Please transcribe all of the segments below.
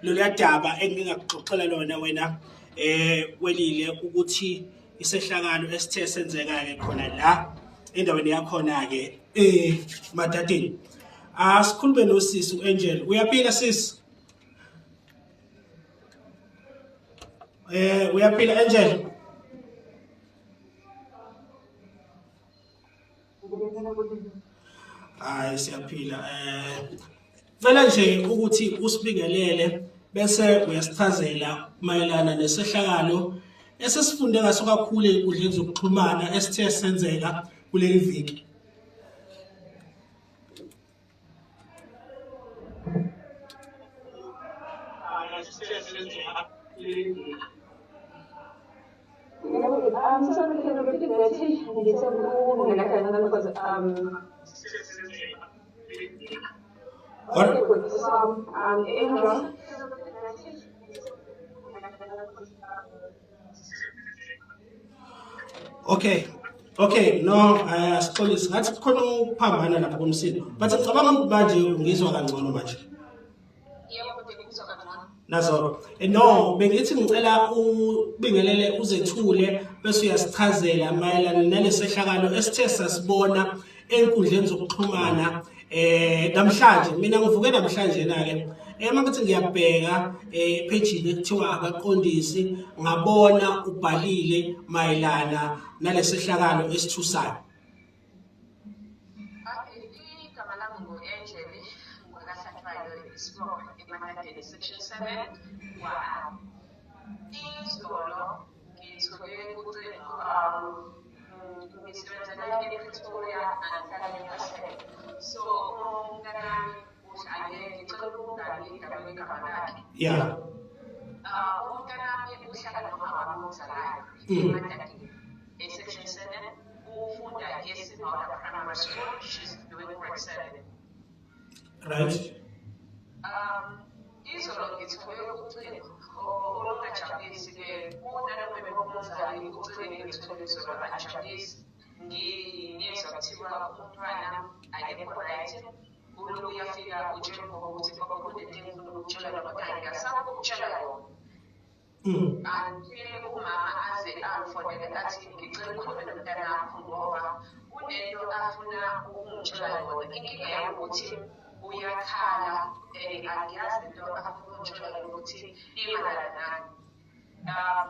lolu daba engingakuxoxela lona wena welile ukuthi isehlakalo esithe senzeka ke khona la endaweni yakhona ke Madadeni. Asikhulume nosisi uAngel. Uyaphila sisi? Uyaphila Angel? Hayi siyaphila. Vela nje ukuthi usibingelele bese uyasichazela mayelana nesehlakalo esesifunde ngaso kakhulu enkundleni zokuxhumana esithe senzeka kuleli viki. I'm so sorry, can you repeat Okay, no, siqolisi ngathi kukhona ukuphambana lapha komsindo, but ngicabanga manje ngizwa kangcono manje. Nazo no bengithi ngicela ubingelele uzethule bese uyasichazela mayelana nalesehlakalo esithe sasibona enkundleni zokuxhumana namhlanje mina ngivuke namhlanje na ke manje ngiyabheka page ekuthiwa abaqondisi ngabona ubhalile mayelana nalesehlakalo esithusayo. Section 7 izolo ngithoke ukuthi ngisebenzela ePretoria angihlala eKatlehong. So umnganami uhlale ngicela ukungani igama legama lakhe. Yeah. Umnganami uhlala nomama wami ozalayo eMadadeni. Section 7 ufunda eSimawula Primary School. She's doing grade 7. Right. Izolo ngithoke ukuthi olungajabulisi ke unanome bomzali ucele ngithole izolo ajabulisi ngiyezwa kuthiwa umntwana ayekho right ulo uyafika utshela ukuthi baba kudede ngikutshela lokho ngasaba ukutshela yona andile umama aze afonele athi ngicela ukukhuluma nomntana wakho ngoba unento afuna ukungitshela yona inkinga yami ukuthi uyakhala angiyazi into afuna ukutshela ukuthi imalana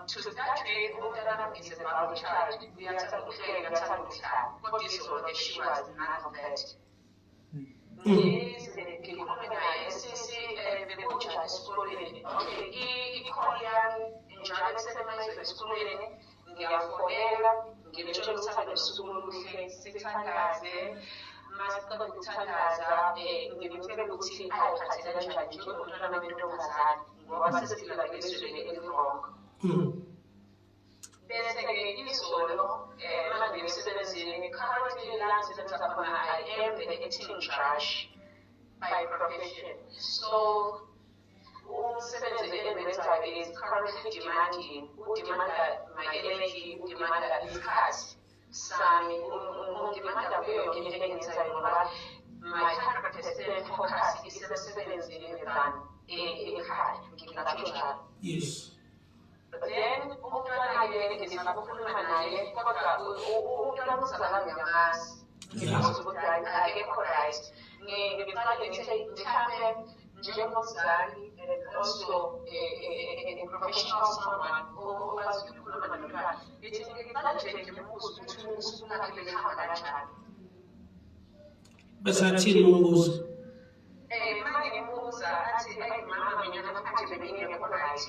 to that way umntana is a mild child uyathanda ukuhleka uyathanda ukuhlala kodwa izolo she was none of that. Ngikhulume naye sisi bekunjani esikoleni ikholi yami njalo kusemayizwe esikoleni ngiyafonela ngimtshela ukuthi abe nosuku oluhle sithandaze masicela ukuthandaza ngimtshela ukuthi ayiphathe kanjani njengomntwana wentombazane ngoba sesiphila elizweni eli-wrong. Bese-ke izolo manje emsebenzini currently la ngisebenza khona I am the acting judge by profession. So umsebenzi engiwenzayo is currently demanding my energy, udemanda isikhathi sami, ungidemanda kuyo yonke into engiyenzayo ngoba my 100% focus isemsebenzini than ekhaya ngingatsho njalo. Yes. Then umntwana-ke ngizama ukukhuluma naye kodwa umntwana uzalwa ngiyamazi ngikwazi ukuthi akekho right. Ngiqale ngithi mhlawumbe njengomzali and also a professional someone okwazi ukukhuluma nomntwana ngithi ngiqale nje ngimbuze ukuthi usuku lakhe lihamba kanjani. Bese athini umbuzo? Manje ngimbuza athi mama mina namhlanje bengingekho right.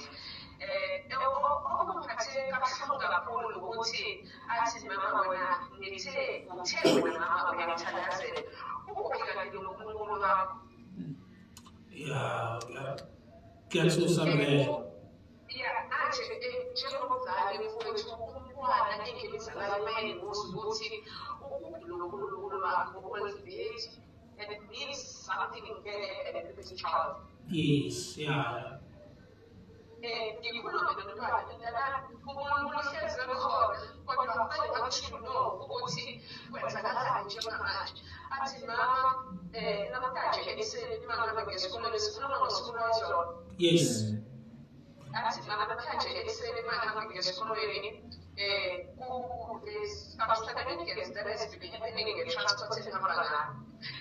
Okungiphathe kabuhlungu kakhulu ukuthi athi mama wena ngithe wena mama uyangithandazela ukuphi kanti noNkulunkulu wakho. Yeah, kuyathusa vele. Manje njengomzali mfowethu umntwana engimzalayo mayengimbuza ukuthi ukuphi noNkulunkulu wakho okwenzibethi and it means something very and this child. Yes, yeah. Ngikhulume nomntwana uNkulunkulu uhlezi ekhona kodwa angakusho no ukuthi kwenzakalani njengamanje. Athi mama namhlanje ekuseni uma ngabe ngesikoleni sikhuluma ngosuku lwayizolo Yes. Athi namhlanje ekuseni manje esikolweni I'm struggling against that has been happening in transport in Hamburg.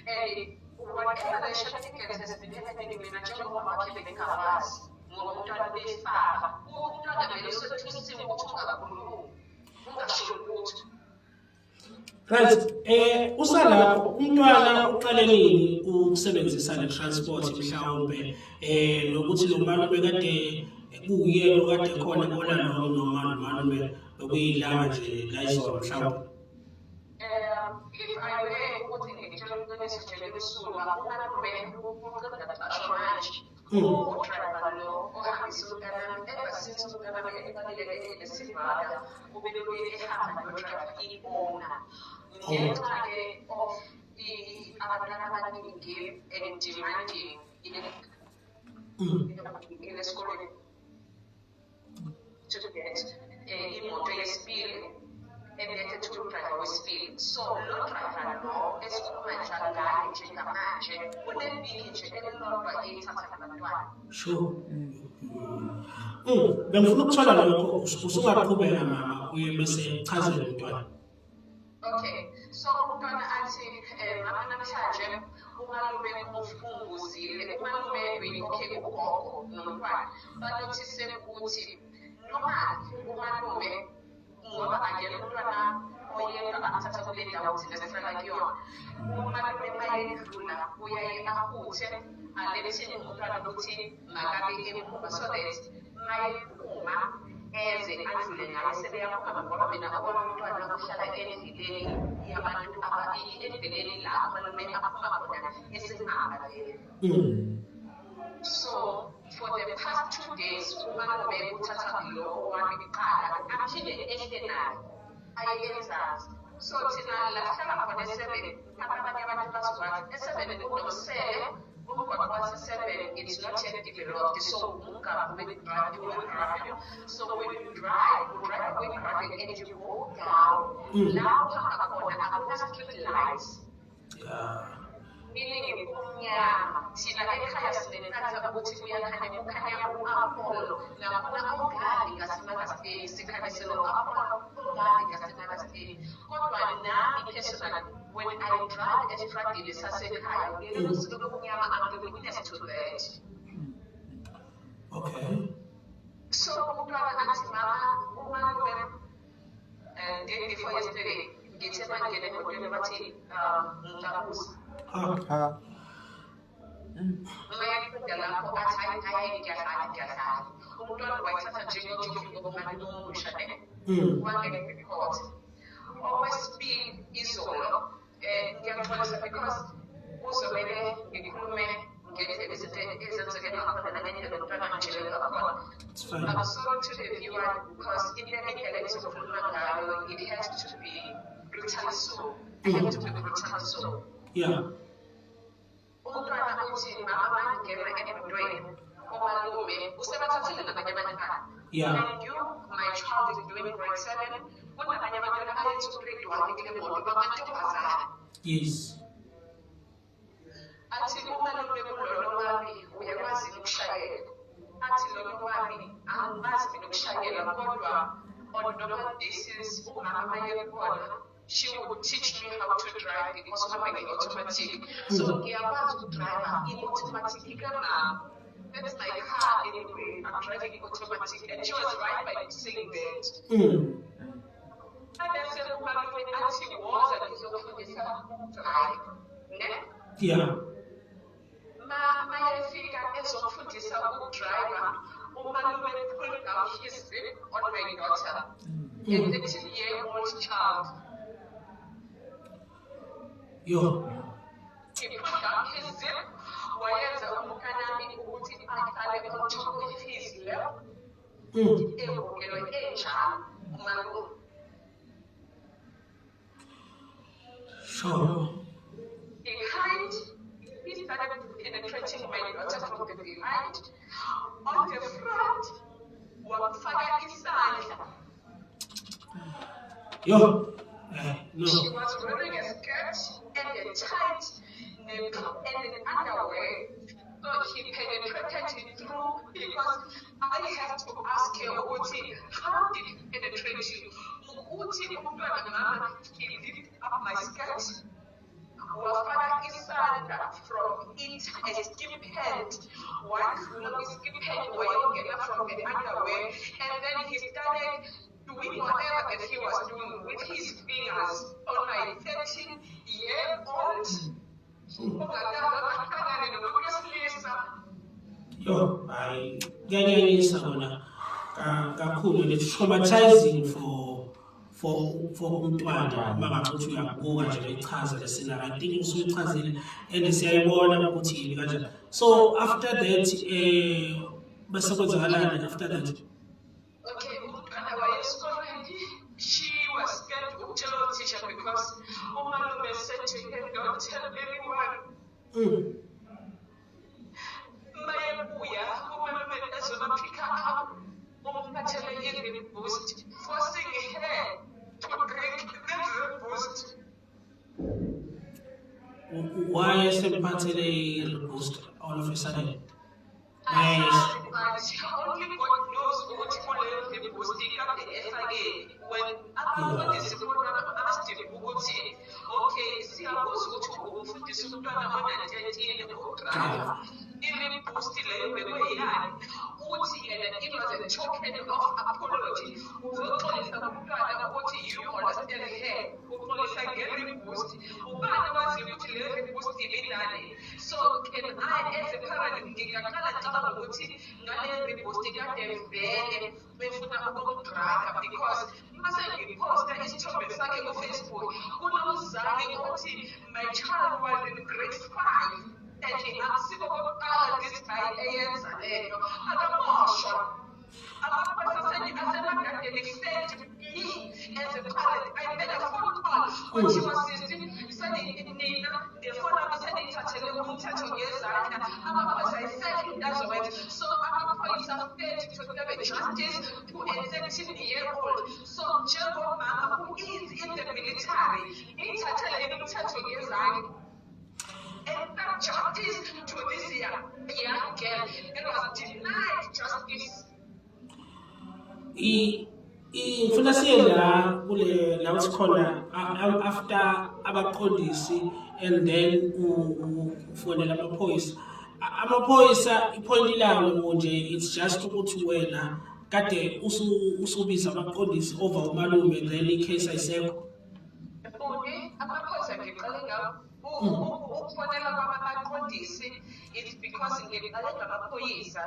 And whatever the shenanigans has been happening in a job of marketing covers, Montana based Papa, Montana Melosa to see what Right, usalapho umntwana uqale nini ukusebenzisa le transport mhlawumbe nokuthi lo mali bekade kuyena okade khona bona noma manje bekuyilanga nje la izolo mhlawumbe. If I were putting a journalist to school, I would in the school to get imoto yesibili and to driver wesibili. So lo driver lo esikhuluma ngayo njengamanje unebiki nje elilodwa eyithatha abantwana. Sure. Bengifuna ukuthola lokho usungaqhubeka mama uye bese chazela umntwana. Okay, so umntwana athi mama namhlanje umalume ufunguzile umalume okay ugogo nomntwana banothise ukuthi noma umalume ngoba angena umntwana oyedwa athatha kule ndawo thina sihlala kuyona umalume mayedlula uyaye ahuthe alethini umntwana ukuthi makabe emuva so that mayephuma eze adlule naye sebeyaphuma ngoba mina abona umntwana uhlala endleleni yabantu endleleni la amalume aphuma khona esingaba vele. So for the past 2 days umalume uthatha lo wami kuqala aphinde ehle naye ayenzazi. So thina la sihlala khona e7 abanye abantu bazobathi e7 kunomsele umgwaqo wase7 it's not yet developed so umgaqo we drive so when you drive and you go down now khona akuna street lights meaning kunyama thina ekhaya sinenkathi ukuthi kuyakhanya kukhanya ku-apollo nakhona ogadi ngasemaka sikhanyiselo apollo ogadi ngasemaka kodwa nami personally when I drive estragile sasekhaya ngilolusuku lokunyama angilwitness to that. Okay. So umntwana athi mama umalume day before yesterday ngithe mangene emotweni bathi ngikabuza mayaqeda lapho athi hayi ngiyadlala umntwana wayithatha njengojofi ngokumali omusha wangene report okwesibili izolo ngiyaxolisa because uzomele ngikhulume ngezinto ezenzekela khona nangendlela umntwana angijelela kakhona. I'm sorry to the viewer because in the media engizokhuluma ngayo it has to be brutal so. I have to be brutal so. Yeah. Umntwana uthi mama mangena emotweni umalume usebathathile nabanye abantwana. Yeah. And you, my child is doing grade 7. Kunabanye abantwana abayenza ugrade 1 kule moto bamantombazana. Yes. Athi umalume kulolo wami uyakwazi ukushayela. Athi lolo wami angibazi mina ukushayela kodwa on normal basis umama mayekhona she would teach me how to drive because I'm in automatic. So ngiyakwazi ukudrive in automatic kana. That's my car anyway. I'm driving automatic and she was right by saying that. And then said umalume athi woza ngizokufundisa drive. Yeah. Mayefika ezofundisa ukudrive umalume pulled down his zip on my daughter, a 13-year-old child. Yo. He pulled down his zip wayenza umkanami ukuthi ahlale on top of his lap. Ebukelo enjalo umalume. Sure. Behind, he started penetrating my daughter from the behind. On the front, wamfaka isandla. Yo. No. She was wearing a skirt and a tight and an underwear. So he penetrated through because I have to ask her, how did it penetrate you? He lifted up my skirt. Wafaka isanda from it a skip hand, one skip hand from the underwear, and then he started doing whatever that he was doing with his fingers on my 13-year-old. Yo, I ngiyayisa kona kakhulu le traumatizing for umntwana mangathi uyabuka nje lechaza lesina I think usuyichazile and siyayibona ukuthi yini kanjani. So after that bese kwenzakalani after that? Okay, umntwana wayesikoleni, she was scared to tell her teacher because umalume said to her, don't tell anyone. Mayabuya umalume ezobaphika up umphathele i-Rib Boost, forcing her to drink the Rib Boost. Why esemphathele i-Rib Boost all of a sudden? But only God knows what the Rib Boost when asked him, okay, siyakwazi ukuthi ufundise umntwana ona-13 ukudrive. I-Rib Boost leyo bekuyiyani? Uthi yena it was a token of apology. Uzoxolisa kumntwana ukuthi you understand her. Uxolisa nge-Rib Boost. Ubani wazi ukuthi le Rib Boost ibinani? So can I as a parent ngingaqala ngicabanga ukuthi ngale Rib Boost kade vele befuna ukudrive because mase ngiposta isithombe sakhe ku-Facebook kunomzali othi my child was in grade 5 and he asked okokuqala this guy eyenza leyo akamoshwa asemadadeni sent me as a parent I made a phone call when she was 16 saying nina ngefona ami senithathele umthetho ngezandla amaphoyisa ayifeki indazowethu so amaphoyisa failed to serve justice to a 13-year-old so njengomama who is in the military ithathele umthetho ngezandla and that justice to this young girl it was denied justice. Ngifuna siye la kule la usikhona after abaqondisi and then ufonela amaphoyisa ipoint lawo nje it's just ukuthi wena kade usubiza abaqondisi over umalume then icase ayisekho. Amaphoyisa ngiqale ngawo ukufonela kwabaqondisi it's because ngiqale ngamaphoyisa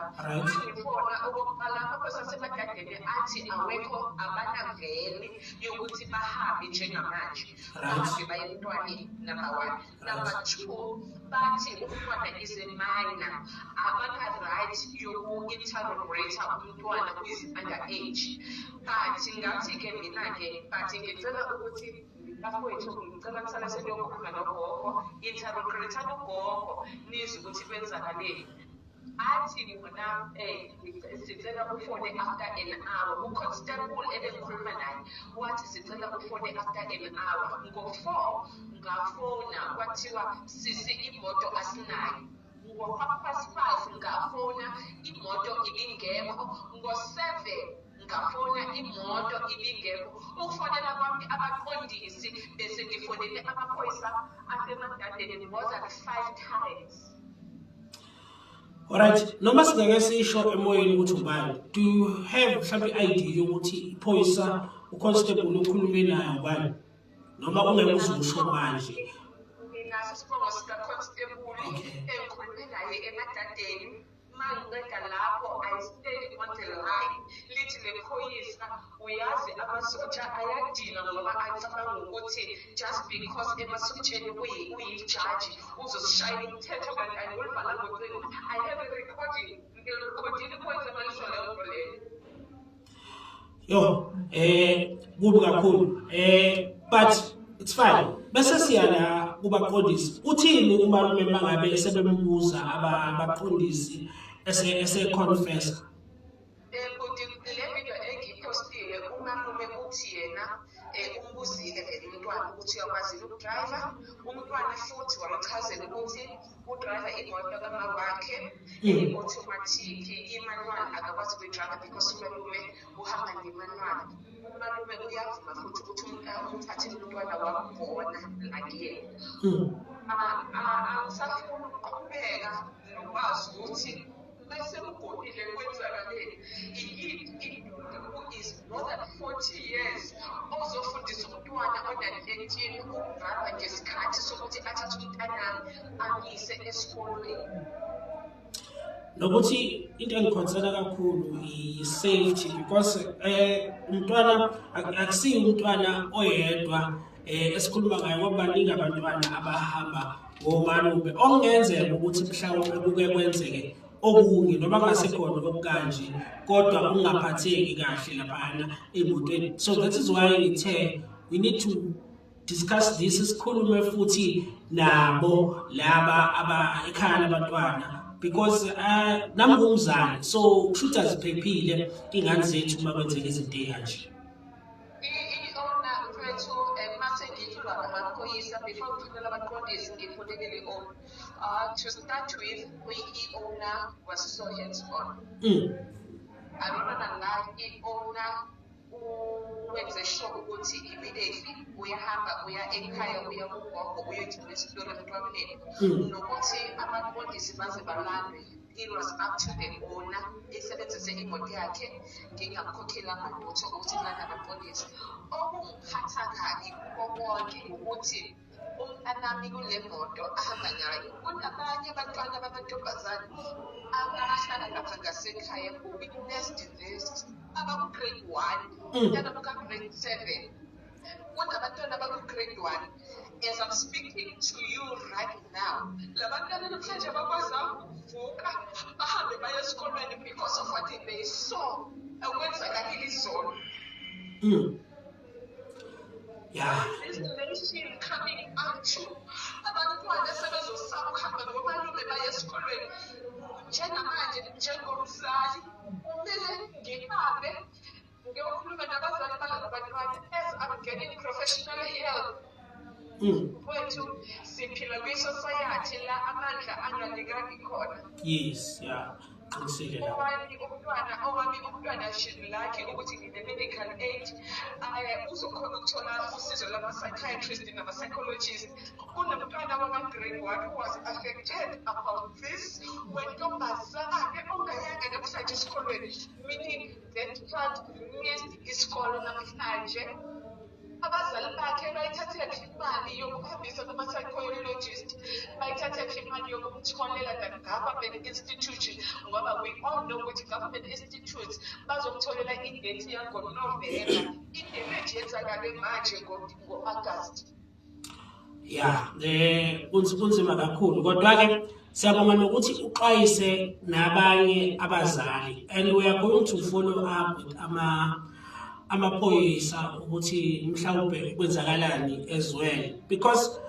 ngifona okokuqala amaphoyisa asemadadeni athi awekho abanavele yokuthi bahambe njengamanje bahambe baye emntwaneni number 1 number 2 bathi umntwana is a minor abana-right yoku-interrogate umntwana who is underage but ngathi-ke mina-ke but ngicela ukuthi bafowethu ngicela kusala seniyokhuluma nogogo interrogate nogogo nizwe ukuthi kwenzakaleni athi bona sicela ufone after an hour uconstable ebekhuluma naye wathi sicela ufone after an hour ngo-4 ngafona kwathiwa sisi imoto asinayo ngo-5:30 ngafona imoto ibingekho ngo-7 ngafona imoto ibingekho ukufonela kwami abaqondisi bese ngifonele amaphoyisa asemadadeni more than 5 times. Alright, noma singeke sisho emoyeni ukuthi ubani, do you have mhlawumbe idea yokuthi iphoyisa uconstable ukhulume nayo ubani noma ungeke uzusho manje? Nginaso isibongo sika-constable engikhulume naye emadadeni mangiqeda lapho I stayed on the line lithi le phoyisa uyazi amasotsha ayadina ngoba acabanga ukuthi just because emasotsheni uyijaji uzosishayela umthetho kanti ayolibhala ngocingo I have a recording ngilirikhodile iphoyisa malisho leyo nto leyo. Yo, kubi kakhulu. But it's fine. Bese siyala kubaqondisi. Uthini umalume mangabe esebembuza abaqondisi ese confess? Ukuthi le video engipostile umalume uthi yena umbuzile umntwana ukuthi uyakwazi ukudrive umntwana futhi wamchazela ukuthi udrive imoto kamawakhe automatic imanual akakwazi ukuyidrayiva because umalume uhamba ngemanual. Umalume uyavuma futhi ukuthi umthathe umntwana wakubona lakuyena. Angisafuni ukuqhubeka nokwazi ukuthi bese ugodile kwenzakaleni. Is more than 40 years ozofundisa umntwana ona-18 ukudrayiva ngesikhathi sokuthi athathe umntwana amyise esikolweni. Nokuthi into engikhonsela kakhulu i-safety because umntwana akusiyo umntwana oyedwa esikhuluma ngayo ngoba baningi abantwana abahamba ngomalume okungenzeka ukuthi mhlawumbe kuke kwenzeke okunye noma kungasekhona okukanje kodwa ungaphatheki kahle laphana emotweni. So that is why ngithe we need to discuss this, sikhulume futhi nabo laba ekhaya labantwana because nami ngumzali so kushuthi aziphephile ingane zethu uma kwenzeka izinto ey'kanje. To start with, owner was so hands-on. Abantwana la i-owner wenze sure ukuthi immediately uyahamba uya ekhaya uya kugogo uyogcina isitori emntwaneni nokuthi amaqondisi baze balandwe. It was up to the owner esebenzise imoto yakhe ngingamkhokhela amalutho ukuthi lana amaqondisi. Okungiphatha kabi konke ukuthi umntanami kule moto ahamba nayo kunabanye abantwana bamantombazane abahlala lapha ngasekhaya ku-witnessed abaku-grade 1 abantwana baka-grade 7 kunabantwana abaku-grade 1. As I'm speaking to you right now labantwana namhlanje abakwazi ukuvuka bahambe baye esikolweni because of what they saw okwenzakalile izolo. Yeah. This nation coming up to abantwana sebezosaba ukuhamba ngomalume baye esikolweni. Njengamanje njengomzali kumele ngihambe ngiyokhuluma nabazali balabantwana as I'm getting professional help. Wethu siphila kwi-society la amandla anganikaki khona. Yes, yeah. Owami umntwana shilaki ukuthi ngine-medical aid uzokhona ukuthola usizo lama-psychiatrist nama-psychologist. Kunomntwana wama-grade 1 who was affected about this wentombazane ongayanga namhlanje esikolweni, meaning that child missed isikolo namhlanje. Abazali bakhe bayithathephi imali yokuhambisa kuma-psychologist, bayithathephi imali yokumtholela nga-government institution ngoba we all know ukuthi government institutes bazomtholela idate yangoNovemba. I-damage yenzakale manje ngo-August. Yeah, kunzima kakhulu kodwa-ke siyabonga nokuthi uxwayise nabanye abazali and we are going to follow up with amaphoyisa ukuthi mhlawumbe kwenzakalani as well because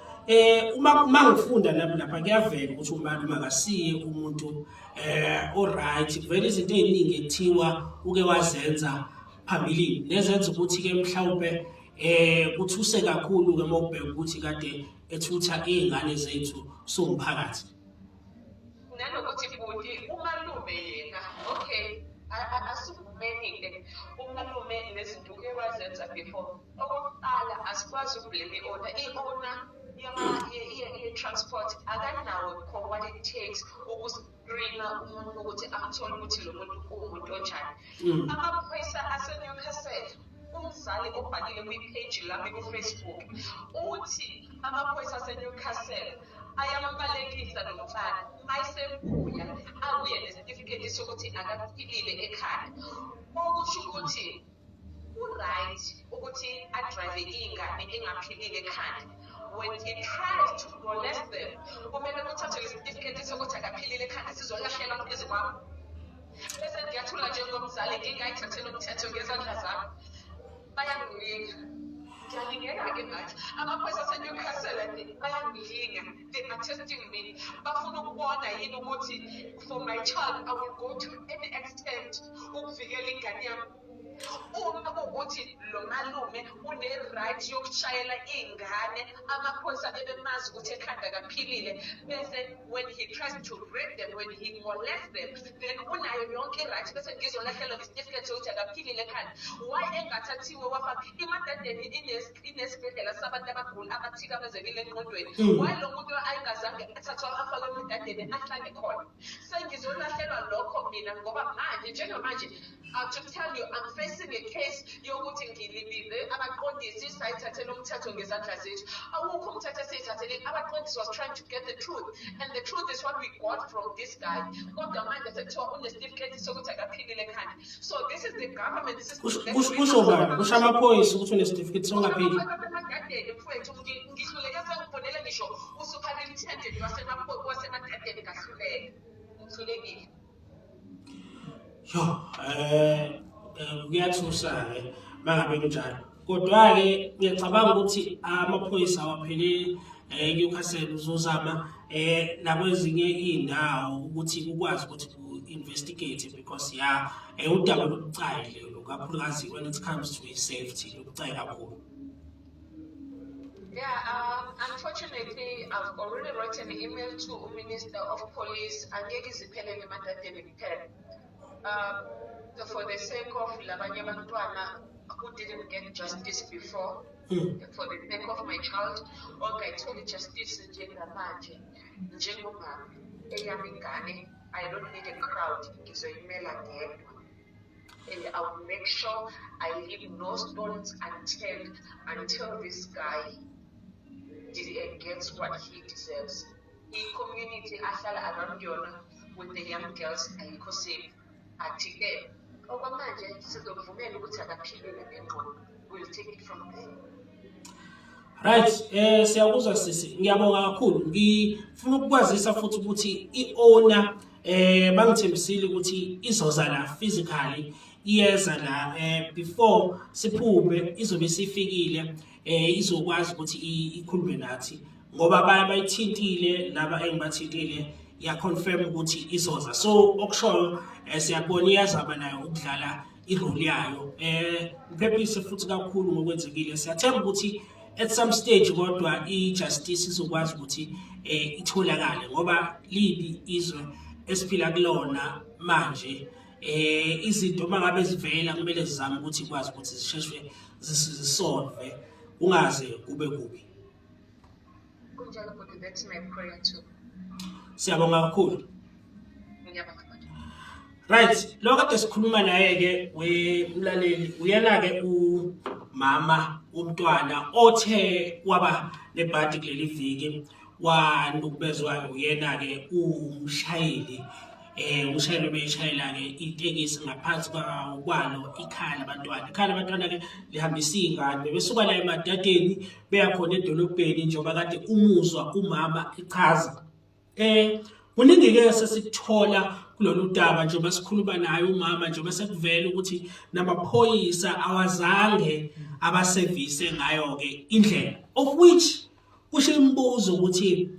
uma ngifunda lapha kuyavela ukuthi umalume akasiye umuntu alright vele izinto eziningi ekuthiwa uke wazenza phambilini nezenza ukuthi ke mhlawumbe kuthuse kakhulu ke mawubheka ukuthi kade ethutha izingane zethu somphakathi. Nanokuthi futhi umalume yena okay asivumeni umalume nezinto ewazenza before. Okokuqala asikwazi ukublame i-owner. I-owner ye-transport akanawo for what it takes ukuscreena umuntu ukuthi amthole ukuthi lo muntu uwumuntu onjani. Amaphoyisa aseNewcastle umzali obhalile kwi-page lami ku-Facebook uthi amaphoyisa aseNewcastle ayambalekisa lo mfana mayisebuya abuye nesitifiketi sokuthi akaphilile ekhaya. Okusho ukuthi right ukuthi adrive ingane engaphilile ekhaya. When he tries to molest them kumele kuthathe lesitifiketi sokuthi akaphilile ekhaya sizolahlela phezu kwami. Bese ngiyathula njengomzali ngingayithathela umthetho ngezandla zami. Bayangilinga. Ngiyalingeka-ke manje. Amaphoyisa aseNewcastle bayangilinga. They are testing me. Bafuna ukubona yini ukuthi for my child I will go to any extent ukuvikela ingane yami. Uma ukuthi lo malume une-right yokushayela iy'ngane amaphoyisa ebemazi ukuthi ekhanda kaphilile bese when he tries to rape them, when he molests them, then unayo yonke i-right bese ngizolahlelwa ngesitifiketi sokuthi akaphilile ekhanda. Why engathathiwe wafaka imadadeni inesibhedlela sabantu abagula abathikamezekile engqondweni? Why lo muntu ayengazange athathwa afakwe emadadeni ahlale khona? Sengizolahlelwa lokho mina ngoba manje njengamanje to tell you I'm facing a case yokuthi ngilibize abaqondisi sayithathela umthetho ngezandla zethu. Awukho umthetho esiyithathele abaqondisi was trying to get the truth, and the truth is what we got from this guy. Kodwa manje sekuthiwa unesitifiketi sokuthi akaphilile ekhanda. So this is the government system. Kusho bani? Kusho amaphoyisa ukuthi unesitifiketi songaphili. Emadadeni mfowethu ngihluleke sengibonele ngisho usuperintendent wasemadadeni kahluleke. Ngihlulekile. Yo, kuyathusa-ke mangabe kunjalo. Kodwa-ke ngiyacabanga ukuthi amaphoyisa awapheleli eNewcastle uzozama nakwezinye iy'ndawo ukuthi kukwazi ukuthi ku-investigate because udaba lubucayi lelo kakhulukazi when it comes to safety lubucayi kakhulu. Yeah, unfortunately, I've already written an email to Minister of Police and ngekiziphelele emadadeni kuphela. For the sake of labanye bantwana who didn't get justice before, for the sake of my child, ongayitholi justice njengamanje njengomama eyami ingane, I don't need a crowd, ngizoyimela ngedwa. And I will make sure I leave no stones unturned until this guy gets what he deserves. The community ahlala around yona with the young girls ayikho safe. Athi-ke okwamanje sizokuvumela ukuthi akaphilele ngengqondo. We'll take it from there. Right, siyakuzwa sisi, ngiyabonga kakhulu. Ngifuna ukukwazisa futhi ukuthi i-owner bangithembisile ukuthi izoza la physically, iyeza la before siphume izobe sifikile izokwazi ukuthi ikhulume nathi ngoba bayithintile laba engibathintile ya confirm ukuthi izoza. So okushoyo siyabona iyazaba nayo ukudlala irole yayo. Ngiphephise futhi kakhulu ngokwenzekile. Siyathemba ukuthi at some stage kodwa i-justice izokwazi ukuthi itholakale ngoba libi izwe esiphila kulona manje. Izinto mangabe zivela kumele zizame ukuthi ikwazi ukuthi zisheshwe zisolve ungaze kube kubi. Kunjalo kodwa that's my prayer too. Siyabonga kakhulu. Right, lo kade sikhuluma naye ke wemlaleli uyena ke umama umntwana othe waba nebhadi kuleli viki wanukubezwa uyena ke umshayeli umshayeli beyishayela ke itekisi ngaphansi kwalo ikhaya labantwana ke lihambisa izingane besuka la emadadeni beya khona edolobheni njengoba kade umuzwa umama ichaza. Kuningi ke sesithola kulolu daba njengoba sikhuluma naye umama njengoba sekuvela ukuthi namaphoyisa awazange abasevise ngayo ke indlela of which kusho imbuzo ukuthi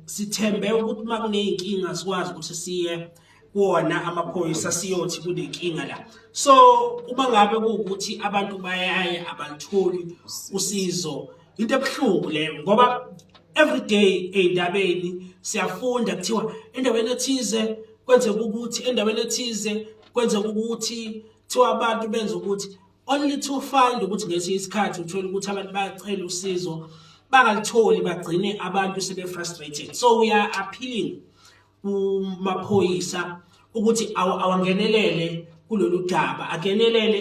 sithembe ukuthi makuneyinkinga sikwazi ukuthi siye kuona amaphoyisa siyothi kunenkinga la. So uma ngabe kuukuthi abantu bayaye abalitholi usizo into ebhlungu leyo ngoba every day endabeni siyafunda kuthiwa endaweni ethize kwenzeka ukuthi endaweni ethize kwenzeka ukuthi thiwa abantu benza ukuthi only to find ukuthi ngesinye isikhathi uthola ukuthi abantu bayacela usizo bangalitholi bagcine abantu sebe frustrated. So we are appealing kumaphoyisa ukuthi awangenelele kulolu daba agenelele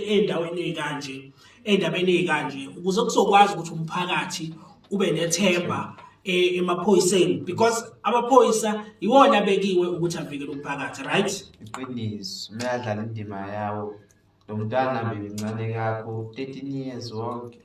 endabeni ezikanje ukuze kuzokwazi ukuthi umphakathi ube nethemba emaphoyiseni because amaphoyisa iwona bekiwe ukuthi avikele umphakathi, right? Iqiniso mayadlala indima yawo lo mntwana bencane kakho 13 years wonke.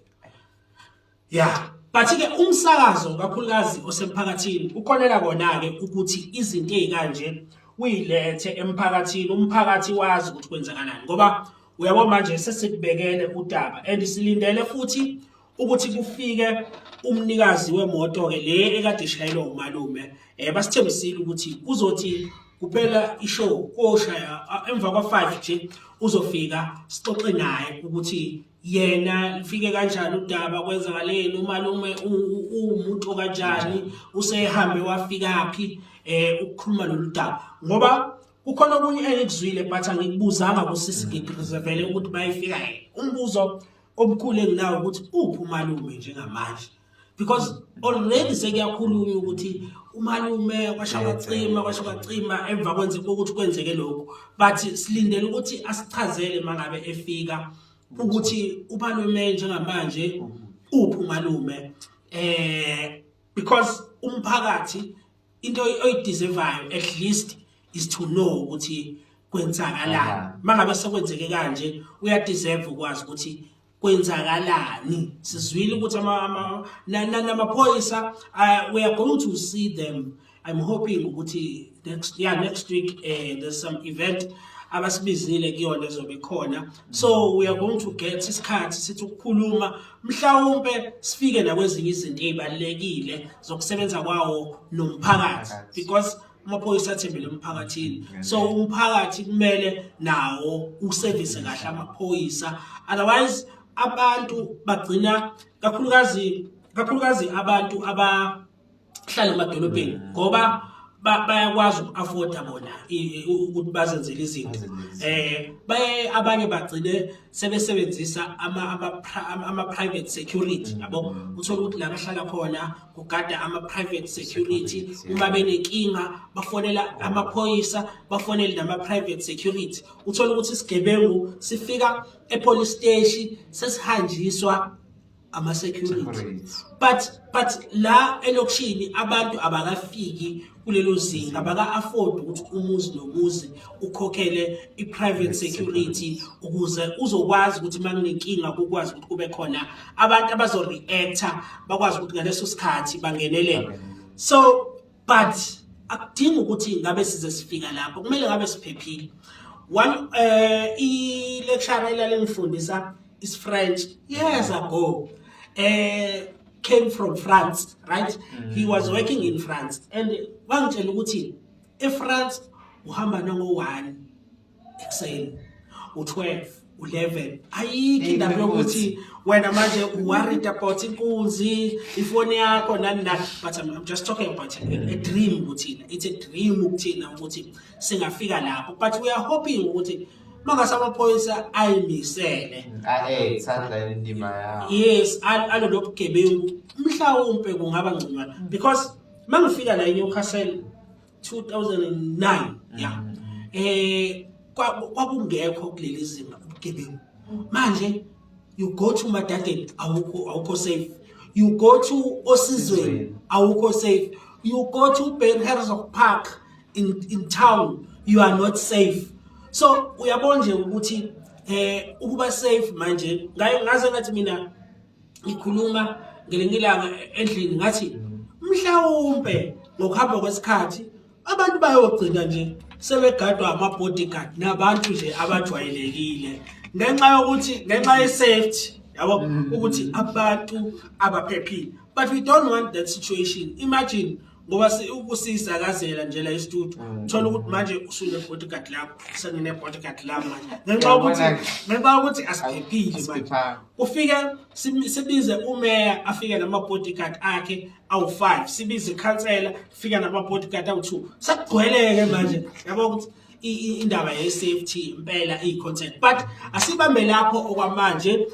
Yeah, but ke umsakazo kakhulukazi osemphakathini ukhonela kona ke ukuthi izinto ezikanje uyilethe emphakathini umphakathi wazi ukuthi kwenzakalani ngoba uyabo manje sesikubekele udaba and silindele futhi ukuthi kufike umnikazi wemoto ke le ekade ishayelwa umalume basithembisile ukuthi uzothi kuphela ishow koshaya emva kwa5 nje uzofika sixoxe naye ukuthi yena lifike kanjani udaba kwenzakaleni umalume umuntu kanjani usehambe wafika phi ukukhuluma lolu daba ngoba kukhona okunye engikuzwile but angikubuzanga kusisi ngireservele ukuthi bayifika yena umbuzo omkhulu enginawo ukuthi uphi umalume njengamanje because already sekuyakhulunywa ukuthi umalume kwashaqacima emva kwenzeka ukuthi kwenzeke lokho but silindele ukuthi asichazele mangabe efika ukuthi umalume njengamanje uphi umalume because umphakathi into oyideservayo at least is to know ukuthi kwenzakalani mangabe sekwenzeke kanje uyadeserve ukwazi ukuthi kwenzakalani sizwile ukuthi namaphoyisa we are going to see them. I'm hoping ukuthi next week there's some event abasibizile kuyona ezobe khona so we are going to get isikhathi sithi ukukhuluma mhlawumbe sifike nakwezinye izinto ezibalekile zokusebenza kwawo nomphakathi because amaphoyisa athembele emphakathini so umphakathi kumele nawo uservice kahle amaphoyisa otherwise abantu bagcina kakhulukazi abantu abahlala emadolobheni ngoba bayakwazi uku-afforda bona ukuthi bazenzele izinto abanye bagcine sebesebenzisa ama-private security yabo uthola ukuthi la bahlala khona kugada ama-private security uma benenkinga bafonela amaphoyisa bafonele nama-private security uthola ukuthi isigebengu sifika e-police station sesihanjiswa ama-security but la elokishini abantu abakafiki kulelo zinga abaka-afford ukuthi umuzi nomuzi ukhokhele i-private security ukuze uzokwazi ukuthi makunenkinga kukwazi ukuthi kube khona abantu abazo-reacta bakwazi ukuthi ngaleso sikhathi bangenelele so but akudingi ukuthi ngabe size sifika lapho kumele ngabe siphephile one i-lecturer elangifundisa is French years ago came from France, right? He was working in France and wangitshela ukuthi eFrance uhamba nango-1 ekuseni u12 11 ayikho indaba yokuthi wena manje worried about inkunzi ifoni yakho nani but I'm just talking about a dream kuthina it's a dream kuthina ukuthi singafika lapho but we are hoping ukuthi mangasamaphoyisa ayimisele sadla indima yawo yes alolo bugebengu mhlawumbe kungaba ngconywana because mangifika la eNewcastle 2009 kwakungekho kuleli zinga ubugebengu manje you go to Madadeni awukho safe you go to Osizweni awukho safe you go to Bernherzog Park in town you are not safe so uyabona nje ukuthi ukuba safe manje ngaze ngathi mina ngikhuluma ngelingilanga endlini ngathi mhlawumbe ngokuhamba kwesikhathi abantu bayogcina nje sebegadwa ama-bodyguard nabantu nje abajwayelekile ngenxa ye-safety yabo ukuthi abantu abaphephile but we don't want that situation imagine ngoba ukusizakazela nje la e-studio uthola ukuthi manje usune-bodyguard lakho sengine-bodyguard lami manje ngenxa ukuthi asiphephile manje ufike sibize umeya afike nama-bodyguard akhe awu-5 sibize ikhansela fika nama-bodyguard awu-2 sakugcweleke manje yabo ukuthi indaba ye-safety impela iyi-content but asibambe lapho okwamanje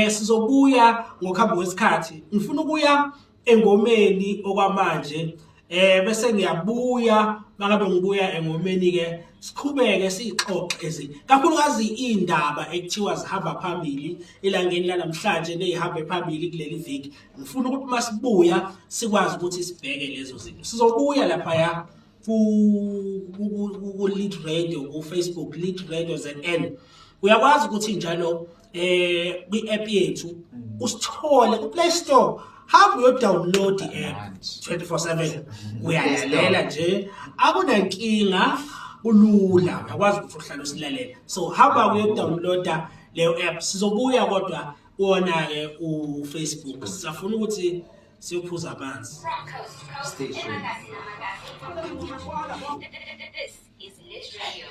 sizobuya ngokuhamba kwesikhathi ngifuna ukuya engomeni okwamanje bese ngiyabuya mangabe ngibuya engomeni ke siqhubeke sixoxe kakhulukazi indaba ekuthiwa zihamba phambili elangeni lanamhlanje nezihambe phambili kuleli viki ngifuna ukuthi masibuya sikwazi ukuthi sibheke lezo zinto sizobuya lapha ya ku Lead Radio ku Facebook Lead Radio ZN uyakwazi ukuthi njalo kwi-app yethu usithole ku Play Store hamba uyo-download i-app 24/7 uyalalela nje akunankinga ulula uyakwazi ukuthi uhlale usilalela so hamba uyo-downloada leyo app sizobuya kodwa wona-ke uFacebook sisafuna ukuthi siyophuza amanzi. Stay tuned. This is Lit Radio.